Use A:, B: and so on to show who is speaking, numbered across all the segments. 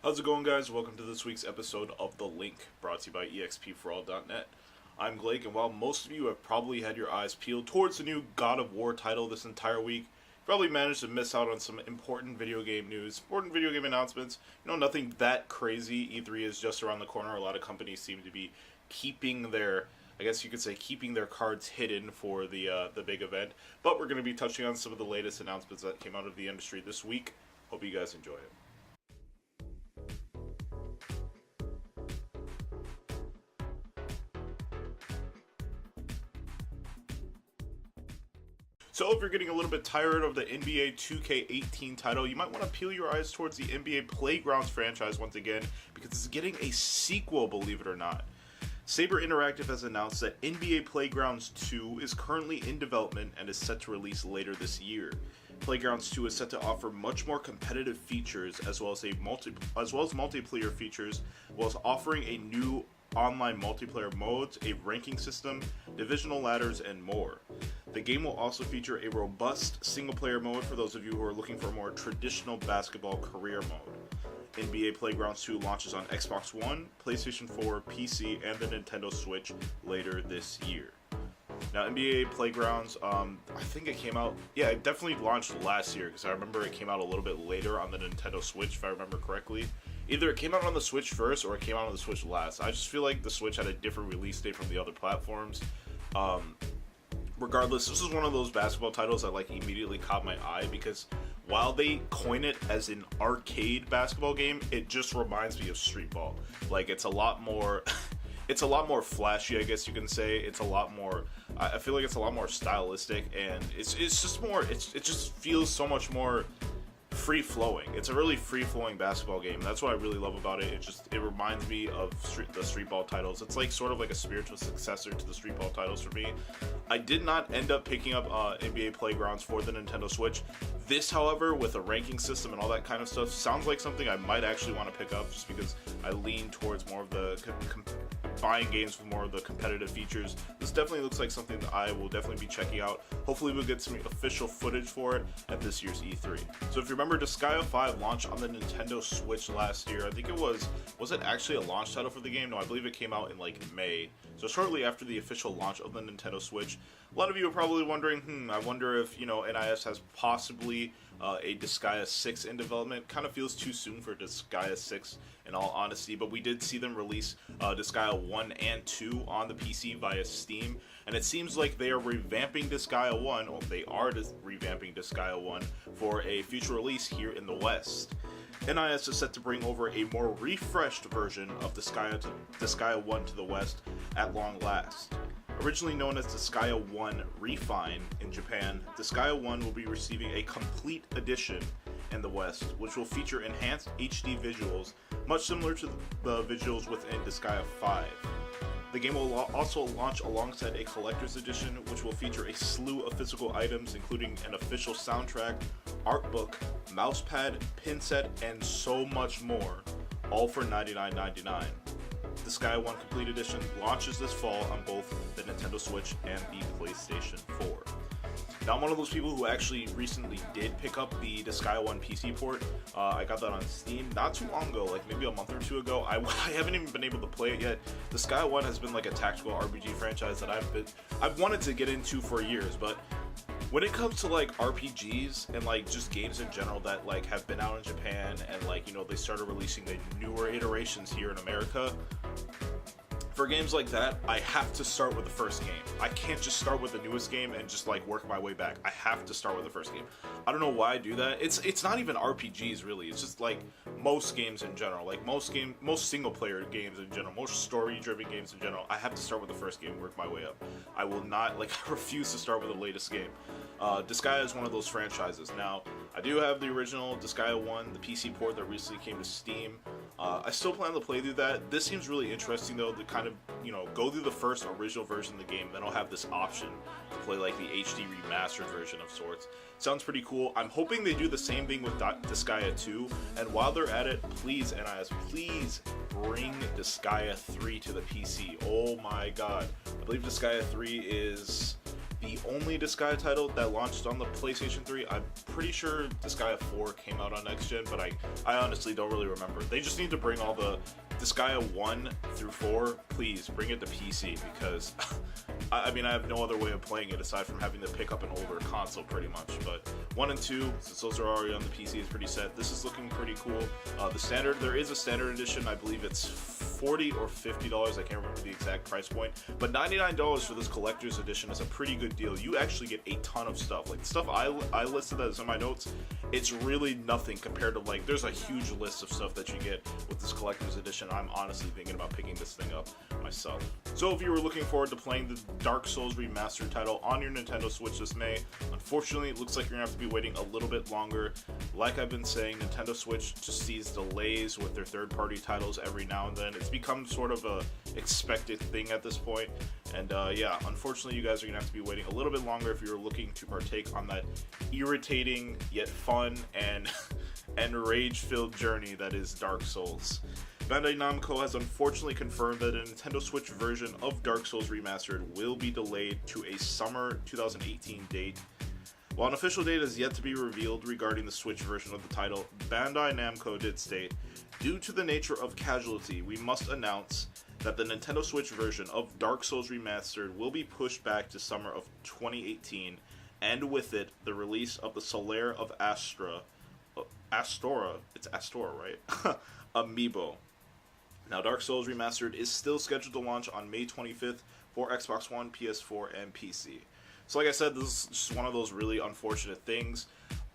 A: How's it going, guys? Welcome to this week's episode of The Link, brought to you by expforall.net. I'm Blake, and while most of you have probably had your eyes peeled towards the new God of War title this entire week, you probably managed to miss out on some important video game news, important video game announcements. Nothing that crazy. E3 is just around the corner. A lot of companies seem to be keeping their, I guess you could say, keeping their cards hidden for the big event. But we're going to be touching on some of the latest announcements that came out of the industry this week. Hope you guys enjoy it. So if you're getting a little bit tired of the NBA 2K18 title, you might want to peel your eyes towards the NBA Playgrounds franchise once again, because it's getting a sequel, believe it or not. Saber Interactive has announced that NBA Playgrounds 2 is currently in development and is set to release later this year. Playgrounds 2 is set to offer much more competitive features as well as multiplayer features, whilst offering a new online multiplayer modes, a ranking system, divisional ladders, and more. The game will also feature a robust single-player mode for those of you who are looking for a more traditional basketball career mode. NBA Playgrounds 2 launches on Xbox One, PlayStation 4, PC, and the Nintendo Switch later this year. Now, NBA Playgrounds, I think it came out, it definitely launched last year, because I remember it came out a little bit later on the Nintendo Switch, if I remember correctly. Either it came out on the Switch first, or it came out on the Switch last. I just feel like the Switch had a different release date from the other platforms. Regardless, this is one of those basketball titles that immediately caught my eye, because while they coin it as an arcade basketball game, it just reminds me of Street Ball. It's a lot more it's a lot more flashy, I guess you can say. It's a lot more, I feel like it's a lot more stylistic, and it's just more, it just feels so much more free-flowing. It's a really free-flowing basketball game. That's what I really love about it. It reminds me of the Street Ball titles. It's sort of like a spiritual successor to the Street Ball titles for me. I did not end up picking up NBA Playgrounds for the Nintendo Switch. This, however, with a ranking system and all that kind of stuff, sounds like something I might actually want to pick up, just because I lean towards more of the buying games with more of the competitive features. This definitely looks like something that I will definitely be checking out. Hopefully we'll get some official footage for it at this year's E3. So if you remember, Disgaea 5 launched on the Nintendo Switch last year. I think it was it actually a launch title for the game? No, I believe it came out in May. So shortly after the official launch of the Nintendo Switch. A lot of you are probably wondering, I wonder if, NIS has possibly a Disgaea 6 in development. Kind of feels too soon for Disgaea 6 in all honesty, but we did see them release Disgaea 1 and 2 on the PC via Steam, and it seems like they are revamping Disgaea 1, or they are revamping Disgaea 1 for a future release here in the West. NIS is set to bring over a more refreshed version of Disgaea 1 to the West at long last. Originally known as Disgaea 1 Refine in Japan, Disgaea 1 will be receiving a complete edition in the West, which will feature enhanced HD visuals, much similar to the visuals within Disgaea 5. The game will also launch alongside a collector's edition, which will feature a slew of physical items, including an official soundtrack, art book, mousepad, pin set, and so much more, all for $99.99. Disgaea 1 Complete Edition launches this fall on both the Nintendo Switch and the PlayStation 4. Now, I'm one of those people who actually recently did pick up the Disgaea 1 PC port. I got that on Steam not too long ago, maybe a month or two ago. I haven't even been able to play it yet. Disgaea 1 has been a tactical RPG franchise that I've wanted to get into for years, but when it comes to RPGs and just games in general that have been out in Japan and they started releasing the newer iterations here in America, for games like that, I have to start with the first game. I can't just start with the newest game and just work my way back. I have to start with the first game. I don't know why I do that. It's not even RPGs really. It's just most games in general. Most single player games in general, most story driven games in general. I have to start with the first game and work my way up. I will not I refuse to start with the latest game. Disgaea is one of those franchises. Now, I do have the original Disgaea 1, the PC port that recently came to Steam. I still plan to play through that. This seems really interesting though, to kind of, go through the first original version of the game, then I'll have this option to play the HD remastered version of sorts. Sounds pretty cool. I'm hoping they do the same thing with Disgaea 2, and while they're at it, please, NIS, please bring Disgaea 3 to the PC. Oh my god. I believe Disgaea 3 is the only Disgaea title that launched on the PlayStation 3. I'm pretty sure Disgaea 4 came out on next gen, but I honestly don't really remember. They just need to bring all the Disgaea 1 through 4, please bring it to PC, because I mean, I have no other way of playing it aside from having to pick up an older console pretty much. But 1 and 2, since those are already on the PC, is pretty set. This is looking pretty cool. The standard, there is a standard edition. I believe it's $40 or $50. I can't remember the exact price point, but $99 for this collector's edition is a pretty good deal. You actually get a ton of stuff. Like the stuff I listed that is in my notes, it's really nothing compared to, like, there's a huge list of stuff that you get with this collector's edition. I'm honestly thinking about picking this thing up myself. So if you were looking forward to playing the Dark Souls Remastered title on your Nintendo Switch this May, unfortunately it looks like you're gonna have to be waiting a little bit longer. Like I've been saying, Nintendo Switch just sees delays with their third-party titles every now and then. It's become sort of a expected thing at this point, and yeah, unfortunately you guys are gonna have to be waiting a little bit longer if you're looking to partake on that irritating yet fun and rage-filled journey that is Dark Souls. Bandai Namco has unfortunately confirmed that a Nintendo Switch version of Dark Souls Remastered will be delayed to a summer 2018 date. While an official date is yet to be revealed regarding the Switch version of the title, Bandai Namco did state, "Due to the nature of casualty, we must announce that the Nintendo Switch version of Dark Souls Remastered will be pushed back to summer of 2018, and with it, the release of the Solaire of Astora, it's Astora, right? Amiibo." Now, Dark Souls Remastered is still scheduled to launch on May 25th for Xbox One, PS4, and PC. So like I said, this is just one of those really unfortunate things.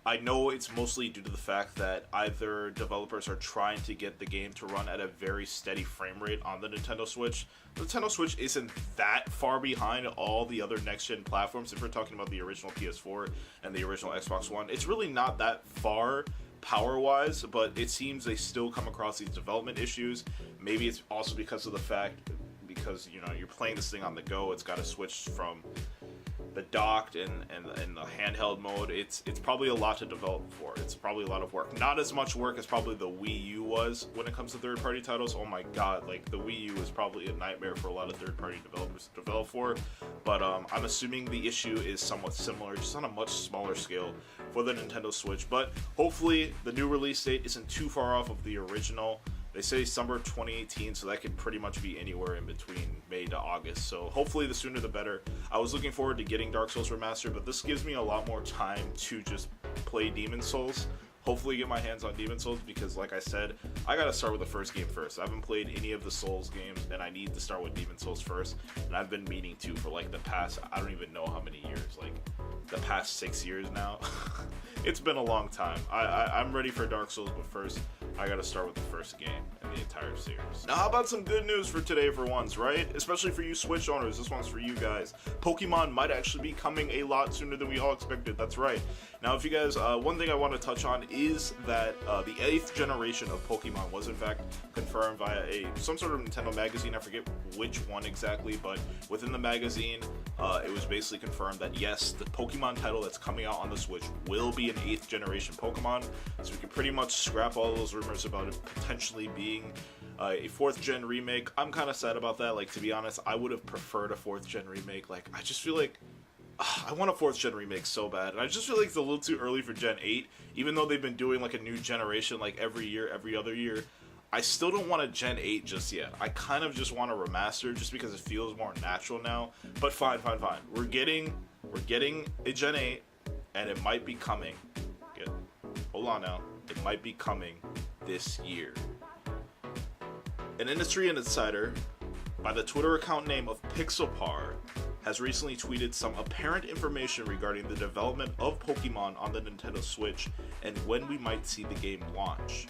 A: I know it's mostly due to the fact that either developers are trying to get the game to run at a very steady frame rate on the Nintendo Switch. The Nintendo Switch isn't that far behind all the other next-gen platforms. If we're talking about the original PS4 and the original Xbox One, it's really not that far power-wise, but it seems they still come across these development issues. Maybe it's also because of the fact, because, you know, you're playing this thing on the go, it's got to switch from the docked and the handheld mode. It's probably a lot to develop for. It's probably a lot of work. Not as much work as probably the Wii U was when it comes to third-party titles. Oh my god, like the Wii U is probably a nightmare for a lot of third-party developers to develop for. But I'm assuming the issue is somewhat similar, just on a much smaller scale for the Nintendo Switch. But hopefully the new release date isn't too far off of the original. They say summer 2018, so that could pretty much be anywhere in between May to August. So hopefully the sooner the better. I was looking forward to getting Dark Souls Remastered, but this gives me a lot more time to just play Demon Souls. Hopefully get my hands on Demon Souls, because like I said, I gotta start with the first game first. I haven't played any of the Souls games, and I need to start with Demon Souls first. And I've been meaning to for like the past, I don't even know how many years, like the past 6 years now. It's been a long time. I'm ready for Dark Souls, but first I gotta start with the first game in the entire series. Now, how about some good news for today for once, right? Especially for you Switch owners, this one's for you guys. Pokemon might actually be coming a lot sooner than we all expected, that's right. Now, if you guys, one thing I want to touch on is that the 8th generation of Pokemon was in fact confirmed via some sort of Nintendo magazine. I forget which one exactly, but within the magazine, it was basically confirmed that yes, the Pokemon title that's coming out on the Switch will be an 8th generation Pokemon. So we can pretty much scrap all those rumors about it potentially being a 4th gen remake. I'm kind of sad about that. Like, to be honest, I would have preferred a 4th gen remake. Like, I just feel like I want a 4th gen remake so bad, and I just feel like it's a little too early for Gen 8, even though they've been doing like a new generation like every year, every other year. I still don't want a Gen 8 just yet. I kind of just want a remaster just because it feels more natural now. But fine. We're getting a Gen 8, and it might be coming. Hold on now. It might be coming this year. An industry insider by the Twitter account name of Pixelpar has recently tweeted some apparent information regarding the development of Pokemon on the Nintendo Switch and when we might see the game launch.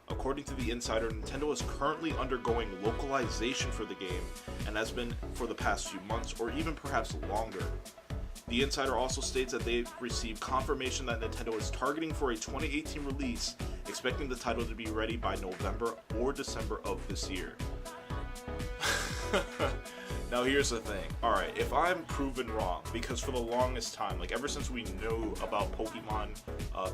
A: According to the insider, Nintendo is currently undergoing localization for the game and has been for the past few months or even perhaps longer. The insider also states that they've received confirmation that Nintendo is targeting for a 2018 release, expecting the title to be ready by November or December of this year. Now here's the thing. Alright, if I'm proven wrong, because for the longest time, like ever since we knew about Pokemon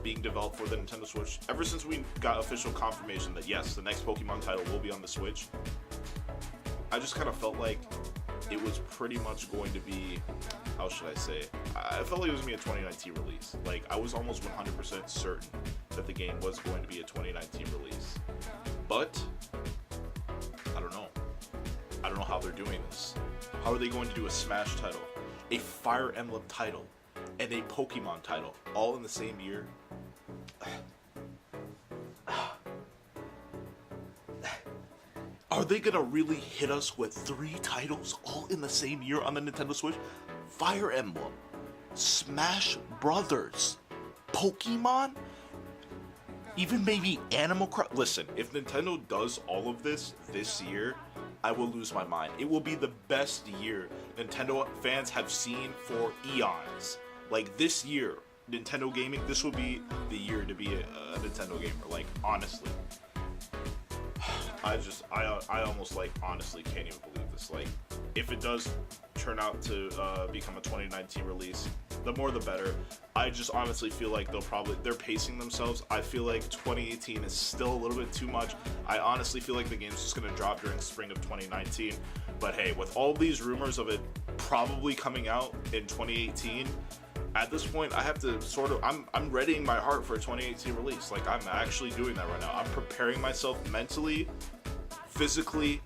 A: being developed for the Nintendo Switch, ever since we got official confirmation that yes, the next Pokemon title will be on the Switch, I just kind of felt like it was pretty much going to be, how should I say, I felt like it was going to be a 2019 release. Like, I was almost 100% certain that the game was going to be a 2019 release. But, I don't know. I don't know how they're doing this. How are they going to do a Smash title, a Fire Emblem title, and a Pokemon title all in the same year? Are they gonna really hit us with 3 titles all in the same year on the Nintendo Switch? Fire Emblem, Smash Brothers, Pokemon, even maybe Animal Crossing. Listen, if Nintendo does all of this year, I will lose my mind. It will be the best year Nintendo fans have seen for eons. Like, this year, Nintendo gaming, this will be the year to be a Nintendo gamer. Like, honestly. I almost, like, honestly can't even believe this. Like, if it does turn out to become a 2019 release, the more the better. I just honestly feel like they're pacing themselves. I feel like 2018 is still a little bit too much. I honestly feel like the game's just going to drop during spring of 2019. But hey, with all these rumors of it probably coming out in 2018, at this point, I have to sort of, I'm readying my heart for a 2018 release. Like, I'm actually doing that right now. I'm preparing myself mentally, physically,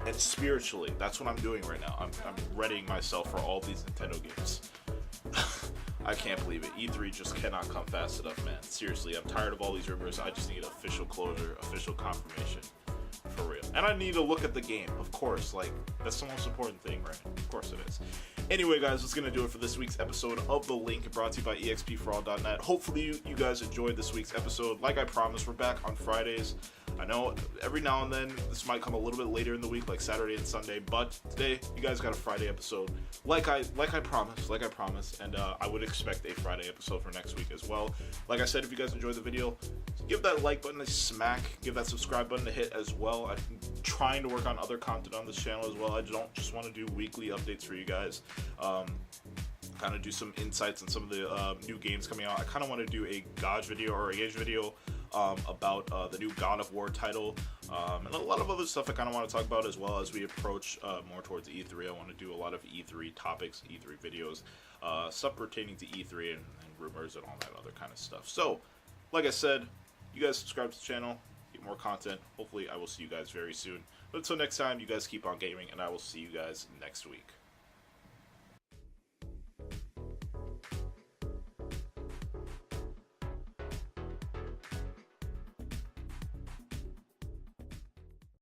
A: and spiritually. That's what I'm doing right now. I'm readying myself for all these Nintendo games. I can't believe it. E3 just cannot come fast enough, man. Seriously, I'm tired of all these rumors. I just need official closure, official confirmation. For real. And I need to look at the game, of course. Like, that's the most important thing, right? Of course it is. Anyway, guys, that's going to do it for this week's episode of The Link, brought to you by expforall.net. Hopefully, you guys enjoyed this week's episode. Like I promised, we're back on Fridays. I know every now and then this might come a little bit later in the week, like Saturday and Sunday, but today you guys got a Friday episode, like I promised, and I would expect a Friday episode for next week as well. Like I said, if you guys enjoyed the video, give that like button a smack, give that subscribe button a hit as well. I'm trying to work on other content on this channel as well. I don't just want to do weekly updates for you guys. Kind of do some insights on some of the new games coming out. I kind of want to do a Gauge video or a Gauge video about the new God of War title, and a lot of other stuff I kind of want to talk about as well as we approach more towards E3. I want to do a lot of E3 topics, E3 videos, stuff pertaining to E3 and rumors and all that other kind of stuff. So, like I said, you guys subscribe to the channel, get more content. Hopefully I will see you guys very soon. But until next time, you guys keep on gaming, and I will see you guys next week.